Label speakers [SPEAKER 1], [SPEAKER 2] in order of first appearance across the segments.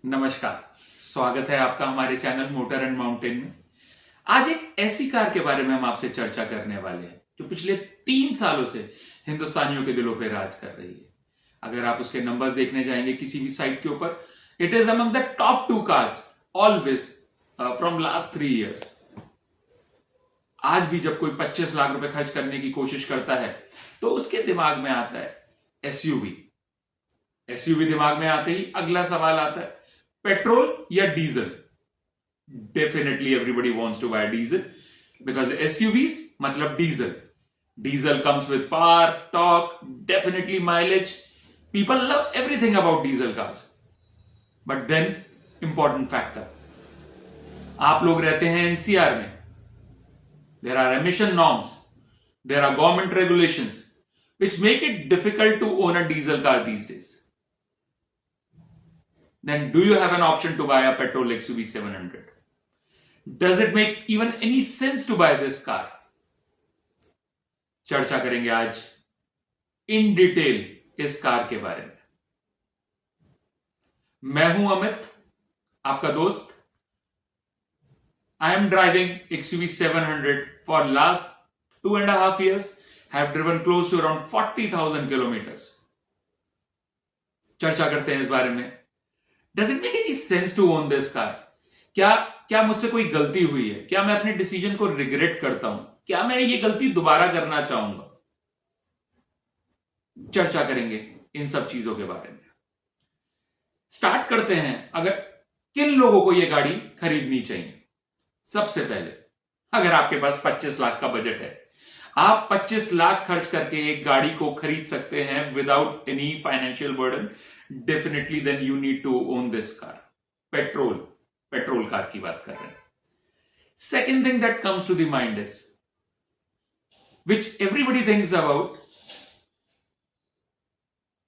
[SPEAKER 1] नमस्कार। स्वागत है आपका हमारे चैनल मोटर एंड माउंटेन में। आज एक ऐसी कार के बारे में हम आपसे चर्चा करने वाले हैं जो पिछले 3 सालों से हिंदुस्तानियों के दिलों पर राज कर रही है। अगर आप उसके नंबर्स देखने जाएंगे किसी भी साइट के ऊपर, it is among the top 2 cars always from last 3 years। आज भी जब कोई 25 लाख रुपए खर्च करने की कोशिश करता है तो उसके दिमाग में आता है एसयूवी। एसयूवी दिमाग में आते ही अगला सवाल आता है पेट्रोल या diesel. Definitely everybody wants to buy diesel because SUVs मतलब diesel. Diesel comes with power, torque, definitely mileage. People love everything about diesel cars. But then important factor, आप लोग रहते हैं एनसीआर में। There are emission norms, there are government regulations which make it difficult to own a diesel car these days. Then do you have an option to buy a petrol XUV 700? Does it make even any sense to buy this car? चर्चा करेंगे आज in detail इस car के बारे में। मैं हूं अमित, आपका दोस्त। I am driving XUV 700 for last 2.5 years. Have driven close to around 40,000 kilometers. चर्चा करते हैं इस बारे में। Does it make any sense to own this car? क्या मुझसे कोई गलती हुई है? क्या मैं अपने डिसीजन को रिग्रेट करता हूं? क्या मैं ये गलती दोबारा करना चाहूंगा? चर्चा करेंगे इन सब चीजों के बारे में। स्टार्ट करते हैं। अगर किन लोगों को यह गाड़ी खरीदनी चाहिए? सबसे पहले, अगर आपके पास 25 लाख का बजट है, आप 25 लाख खर्च करके एक गाड़ी को खरीद सकते हैं without any financial burden. Definitely then you need to own this car. Petrol car की बात कर रहे हैं। Second thing that comes to the mind is which everybody thinks about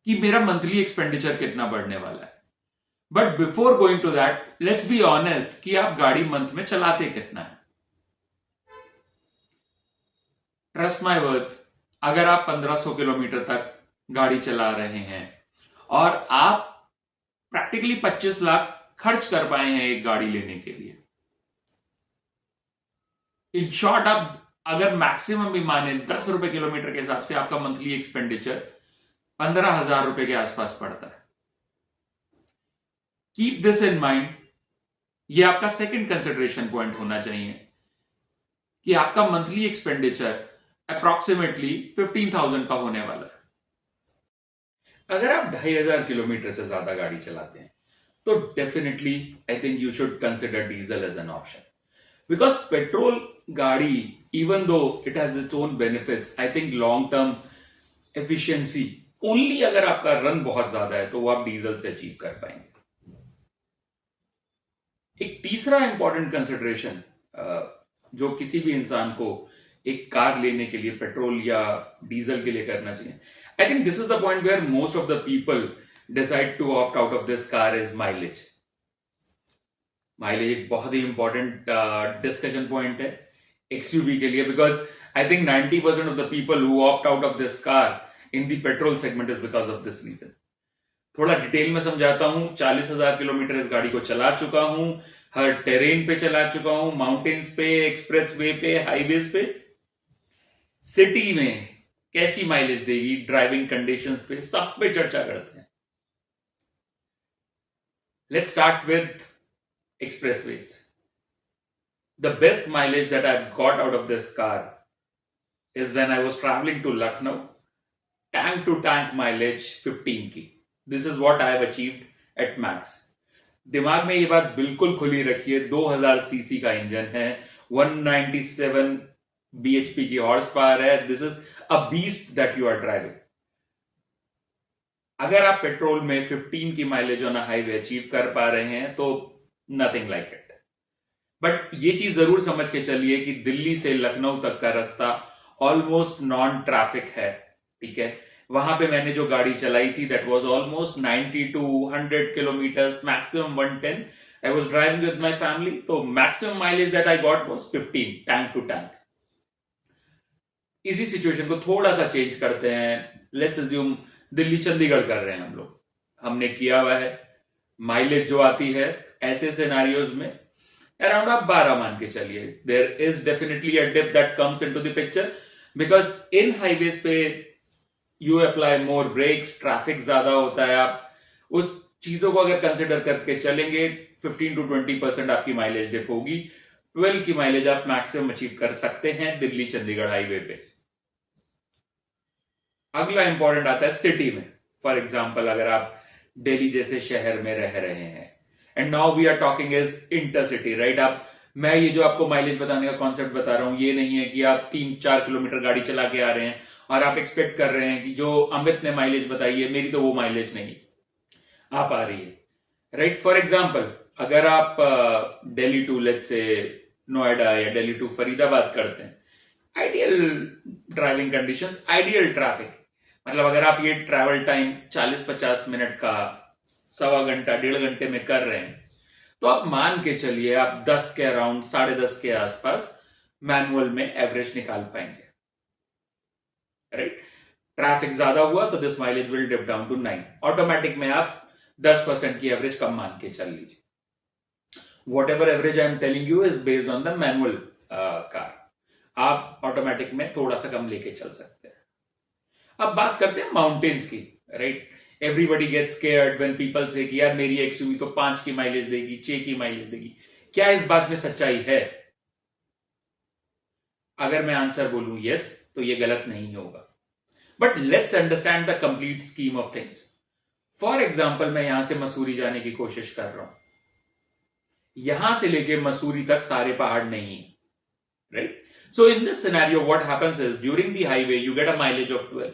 [SPEAKER 1] कि मेरा मंथली एक्सपेंडिचर कितना बढ़ने वाला है। But before going to that, let's be honest कि आप गाड़ी मंथ में चलाते कितना है। ट्रस्ट माई वर्ड्स, अगर आप 1500 किलोमीटर तक गाड़ी चला रहे हैं और आप प्रैक्टिकली 25 लाख खर्च कर पाए हैं एक गाड़ी लेने के लिए, इन शॉर्ट आप अगर मैक्सिमम भी माने 10 रुपए किलोमीटर के हिसाब से आपका मंथली एक्सपेंडिचर 15,000 रुपए के आसपास पड़ता है। Keep this in mind. ये आपका सेकंड कंसिडरेशन पॉइंट होना चाहिए कि आपका मंथली एक्सपेंडिचर अप्रॉक्सीमेटली 15,000 का होने वाला है। अगर आप 2,500 किलोमीटर से ज्यादा गाड़ी चलाते हैं तो definitely I think you should consider diesel as an option. Because petrol गाड़ी, even though it has its own benefits, I think long term efficiency only अगर आपका रन बहुत ज्यादा है तो वो आप डीजल से अचीव कर पाएंगे। एक तीसरा इंपॉर्टेंट कंसिडरेशन जो किसी भी इंसान को एक कार लेने के लिए पेट्रोल या डीजल के लिए करना चाहिए, I think this is the point where most of the people decide to opt out of this car is mileage. Mileage एक बहुत ही इंपॉर्टेंट डिस्कशन पॉइंट है एक्सयूवी के लिए, because I think 90% of the people who opt out of this car in the petrol segment is because of this reason. थोड़ा detail में समझाता हूं। 40,000 किलोमीटर इस गाड़ी को चला चुका हूं, हर टेरेन पे चला चुका हूं, माउंटेन्स पे, एक्सप्रेस वे पे, हाईवेज पे। सिटी में कैसी माइलेज देगी, ड्राइविंग कंडीशंस पे, सब पे चर्चा करते हैं। Let's start with expressways. The best mileage that I got out of this car is when I was travelling to Lucknow. Tank to tank mileage 15 की। This is what I have achieved at max. दिमाग में ये बात बिल्कुल खुली रखिए, 2000 CC का engine है, 197 बीएचपी की हॉर्स पावर है। This is a beast that you are driving. अगर आप पेट्रोल में 15 की mileage on a highway achieve कर पा रहे हैं तो नथिंग लाइक इट। बट ये चीज जरूर समझ के चलिए कि दिल्ली से लखनऊ तक का रास्ता ऑलमोस्ट नॉन ट्रैफिक है, ठीक है। वहां पे मैंने जो गाड़ी चलाई थी that was almost 90 to 100 kilometres, maximum 110। I was driving with my family, तो maximum mileage that I got was 15 tank to tank. इसी सिचुएशन को थोड़ा सा चेंज करते हैं। लेट्स अज्यूम दिल्ली चंडीगढ़ कर रहे हैं हम लोग, हमने किया हुआ है माइलेज जो आती है ऐसे सिनेरियोज में अराउंड आप 12 मान के चलिए. There is definitely a dip that comes into the picture because in highways पे you apply more brakes, traffic ज्यादा होता है. आप उस चीजों को अगर कंसिडर करके चलेंगे 15 to 20% आपकी माइलेज डिप होगी. 12 की माइलेज आप मैक्सिमम अचीव कर सकते हैं दिल्ली चंडीगढ़ हाईवे पे. अगला इंपॉर्टेंट आता है सिटी में. फॉर एग्जाम्पल अगर आप दिल्ली जैसे शहर में रह रहे हैं and now we are talking is intercity, right. मैं ये जो आपको माइलेज बताने का कॉन्सेप्ट बता रहा हूं ये नहीं है कि आप 3-4 किलोमीटर गाड़ी चला के आ रहे हैं और आप एक्सपेक्ट कर रहे हैं कि जो अमित ने माइलेज बताई है मेरी तो वो माइलेज नहीं आप आ रही है, राइट. फॉर एग्जाम्पल अगर आप Delhi to let's say Noida या दिल्ली टू फरीदाबाद करते हैं, ideal driving conditions, ideal traffic, मतलब अगर आप ये ट्रैवल टाइम 40-50 मिनट का, सवा घंटा 1.5 घंटे में कर रहे हैं तो आप मान के चलिए आप 10 के अराउंड, 10:30 के आसपास मैनुअल में एवरेज निकाल पाएंगे, राइट. ट्रैफिक ज्यादा हुआ तो this mileage will dip down to 9. Automatic में आप 10% की एवरेज कम मान के चल लीजिए. What ever average I am telling you is based on the manual car. आप ऑटोमेटिक में थोड़ा सा कम लेके चल सकते हैं. अब बात करते हैं माउंटेन्स की, right. Everybody gets scared when people say कि यार मेरी एक्सयूवी तो 5 की माइलेज देगी, 6 की माइलेज देगी. क्या इस बात में सच्चाई है? अगर मैं आंसर बोलूं यस तो ये गलत नहीं होगा. But let's understand the complete scheme of things. For example मैं यहां से मसूरी जाने की कोशिश कर रहा हूं. यहां से लेके मसूरी तक सारे पहाड़ नहीं है, right. So in this scenario what happens is during the highway you get a mileage of 12.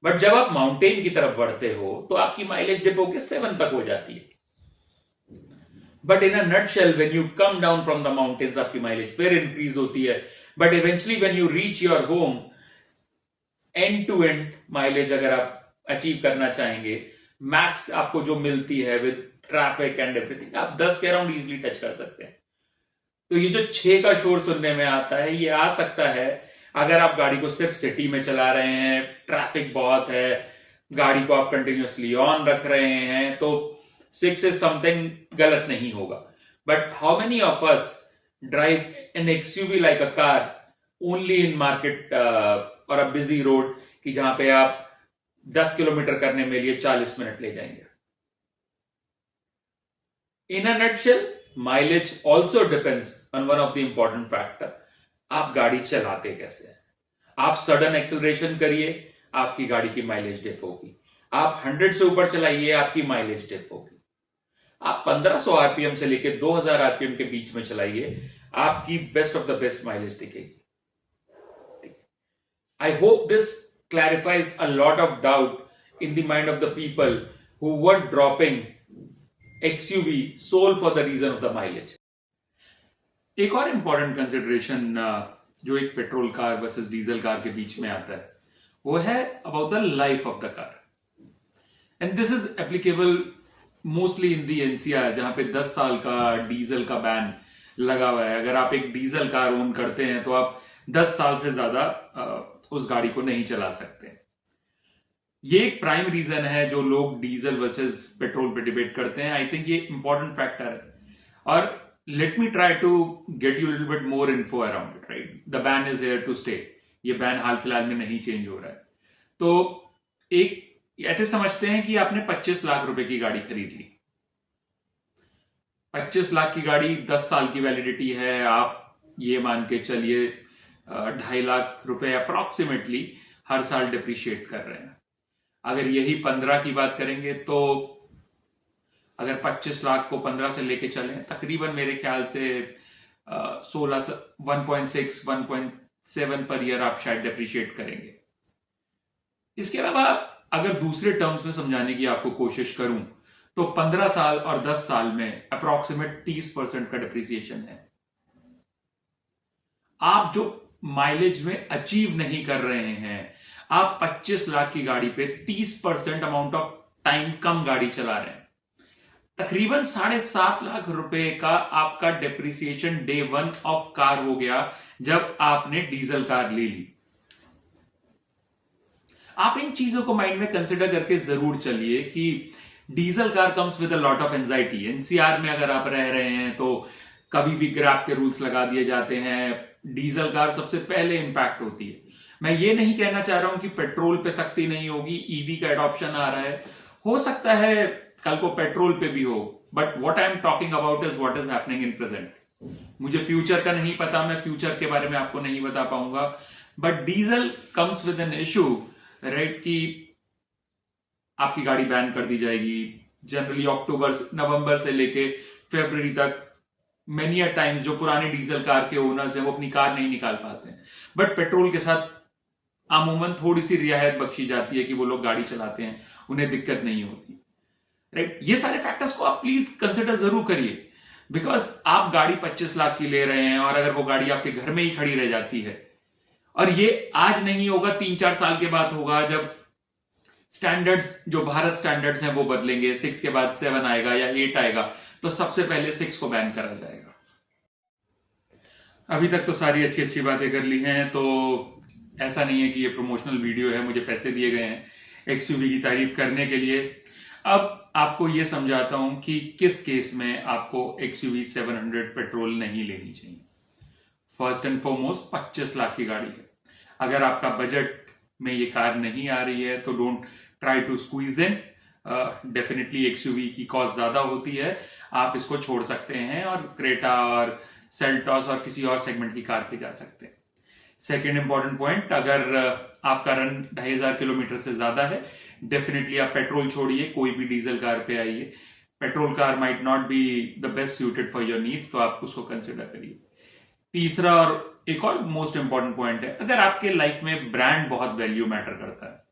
[SPEAKER 1] But जब आप माउंटेन की तरफ बढ़ते हो तो आपकी माइलेज डिप होकर 7 तक हो जाती है. But in a nutshell when you come down from the mountains आपकी माइलेज फिर इंक्रीज होती है. But eventually when you reach your home, and to end mileage अगर आप अचीव करना चाहेंगे, मैक्स आपको जो मिलती है विद ट्रैफिक एंड एवरीथिंग, आप 10 के अराउंड इजिली टच कर सकते हैं. तो ये जो 6 का शोर सुनने में आता है ये आ सकता है अगर आप गाड़ी को सिर्फ सिटी में चला रहे हैं, ट्रैफिक बहुत है, गाड़ी को आप कंटिन्यूअसली ऑन रख रहे हैं, तो 6 इज समथिंग गलत नहीं होगा. But how many of us drive an XUV like a car only in market और अ बिजी रोड कि जहां पे आप 10 किलोमीटर करने में लिए 40 मिनट ले जाएंगे. In a nutshell mileage also depends on one of the important factor, आप गाड़ी चलाते कैसे हैं. आप सडन एक्सेलरेशन करिए आपकी गाड़ी की माइलेज डिप होगी. आप 100 से ऊपर चलाइए आपकी माइलेज डिप होगी. आप 1500 आरपीएम से लेकर 2000 आरपीएम के बीच में चलाइए आपकी best of the best mileage दिखेगी. I hope this clarifies a lot of doubt in the mind of the people who were dropping XUV sole for the reason of the mileage. एक और important consideration जो एक petrol car versus diesel car के बीच में आता है वो है about the life of the car. And this is applicable mostly in the NCR जहां पे 10 साल का डीजल का बैन लगा हुआ है. अगर आप एक डीजल कार ओन करते हैं तो आप 10 साल से ज्यादा उस गाड़ी को नहीं चला सकते. ये एक प्राइम रीजन है जो लोग डीजल वर्सेस पेट्रोल पे डिबेट करते हैं. आई थिंक ये इंपॉर्टेंट फैक्टर है. और let me try to get you little bit more info around it, right. The ban is here to stay. ये बैन हाल फिलहाल में नहीं चेंज हो रहा है. तो एक ऐसे समझते हैं कि आपने 25 लाख रुपए की गाड़ी खरीद ली. 25 लाख की गाड़ी 10 साल की वैलिडिटी है. आप ये मान के चलिए 2.5 लाख रुपए अप्रोक्सीमेटली हर साल डिप्रिशिएट कर रहे हैं. अगर यही 15 की बात करेंगे तो अगर 25 लाख को 15 से लेके चलें तकरीबन मेरे ख्याल से 1.6-1.7 पर ईयर आप शायद डिप्रिशिएट करेंगे. इसके अलावा अगर दूसरे टर्म्स में समझाने की आपको कोशिश करूं तो 15 साल और 10 साल में अप्रोक्सीमेट 30% का डिप्रिसिएशन है. आप जो माइलेज में अचीव नहीं कर रहे हैं, आप 25 लाख की गाड़ी पे 30% अमाउंट ऑफ टाइम कम गाड़ी चला रहे हैं. तकरीबन 7.5 लाख रुपए का आपका डेप्रिसिएशन डे 1 ऑफ कार हो गया जब आपने डीजल कार ले ली. आप इन चीजों को माइंड में कंसिडर करके जरूर चलिए कि diesel car comes with a lot of anxiety. NCR में अगर आप रह रहे हैं तो कभी भी ग्रैब के रूल्स लगा दिए जाते हैं। डीजल कार सबसे पहले इंपैक्ट होती है। मैं ये नहीं कहना चाह रहा हूं कि पेट्रोल पे सख्ती नहीं होगी, ईवी का एडॉप्शन आ रहा है, हो सकता है कल को पेट्रोल पे भी हो, but what I am talking about is what is happening in present. मुझे फ्यूचर का नहीं पता, मैं फ्यूचर के बारे में आपको नहीं बता पाऊंगा, but diesel comes with an issue, right, कि आपकी गाड़ी बैन कर दी जाएगी। जनरली नवंबर से लेके फरवरी तक मेनी अ टाइम जो पुराने डीजल कार के ओनर्स हैं वो अपनी कार नहीं निकाल पाते हैं, बट पेट्रोल के साथ अमूमन थोड़ी सी रियायत बख्शी जाती है कि वो लोग गाड़ी चलाते हैं, उन्हें दिक्कत नहीं होती, राइट। ये सारे फैक्टर्स को आप प्लीज कंसिडर जरूर करिए, बिकॉज आप गाड़ी 25 लाख की ले रहे हैं और अगर वो गाड़ी आपके घर में ही खड़ी रह जाती है, और ये आज नहीं होगा, 3-4 साल के बाद होगा, जब स्टैंडर्ड्स जो भारत स्टैंडर्ड्स हैं वो बदलेंगे, 6 के बाद 7 आएगा या 8 आएगा, तो सबसे पहले 6 को बैन करा जाएगा। अभी तक तो सारी अच्छी अच्छी बातें कर ली हैं, तो ऐसा नहीं है कि ये प्रमोशनल वीडियो है, मुझे पैसे दिए गए हैं एक्सयूवी की तारीफ करने के लिए। अब आपको ये समझाता हूं कि किस केस में आपको एक्सयूवी 700 पेट्रोल नहीं लेनी चाहिए। फर्स्ट एंड फॉरमोस्ट 25 लाख की गाड़ी है, अगर आपका बजट में ये कार नहीं आ रही है तो don't try to squeeze in. Definitely XUV की कॉस्ट ज्यादा होती है, आप इसको छोड़ सकते हैं और क्रेटा और सेल्टॉस और किसी और सेगमेंट की कार पे जा सकते हैं। सेकेंड इंपॉर्टेंट पॉइंट, अगर आपका रन 2500 किलोमीटर से ज्यादा है, डेफिनेटली आप पेट्रोल छोड़िए, कोई भी डीजल कार पे आइए। Petrol car might not be the best suited for your needs, तो आप उसको कंसिडर करिए। तीसरा और एक और मोस्ट इंपॉर्टेंट पॉइंट है, अगर आपके लाइफ में ब्रांड बहुत वैल्यू मैटर करता है,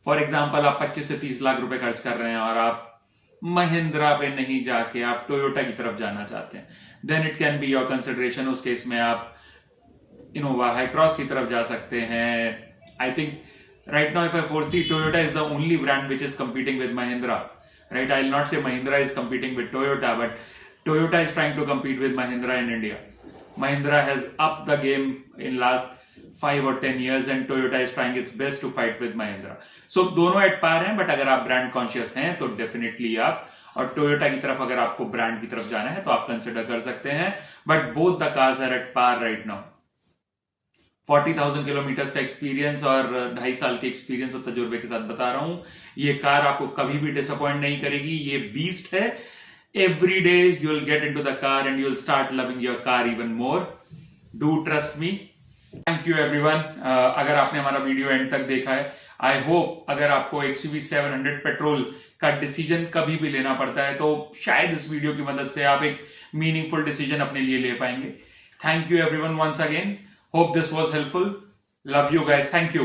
[SPEAKER 1] फॉर एग्जाम्पल आप 25 से 30 लाख रुपए खर्च कर रहे हैं और आप महिंद्रा पे नहीं जाके आप टोयोटा की तरफ जाना चाहते हैं, then it can be your consideration. उस केस में आप इनोवा हाई क्रॉस की तरफ जा सकते हैं। I think right now if I foresee Toyota is the only brand which is competing with Mahindra, right? I'll not say Mahindra is competing with Toyota, but Toyota is trying to compete with Mahindra in India. Mahindra has upped the game in last 5 or 10 years and Toyota is trying its best to fight with Mahindra. So दोनों at par हैं, but अगर आप brand conscious हैं तो definitely आप, और Toyota की तरफ अगर आपको brand की तरफ जाना है तो आप consider कर सकते हैं, but both the cars are at par right now. 40,000 kilometre का एक्सपीरियंस और 2.5 साल के एक्सपीरियंस और तजुर्बे के साथ बता रहा हूं, ये कार आपको कभी भी डिसअपॉइंट नहीं करेगी। ये बीस्ट है। Every day you will get into the car and you will start loving your car even more. Do trust me. Thank you everyone. अगर आपने हमारा वीडियो एंड तक देखा है, आई होप अगर आपको एक्सयूवी 700 पेट्रोल का डिसीजन कभी भी लेना पड़ता है तो शायद इस वीडियो की मदद से आप एक मीनिंगफुल डिसीजन अपने लिए ले पाएंगे। Thank you everyone once again. Hope this was helpful. Love you guys. Thank you.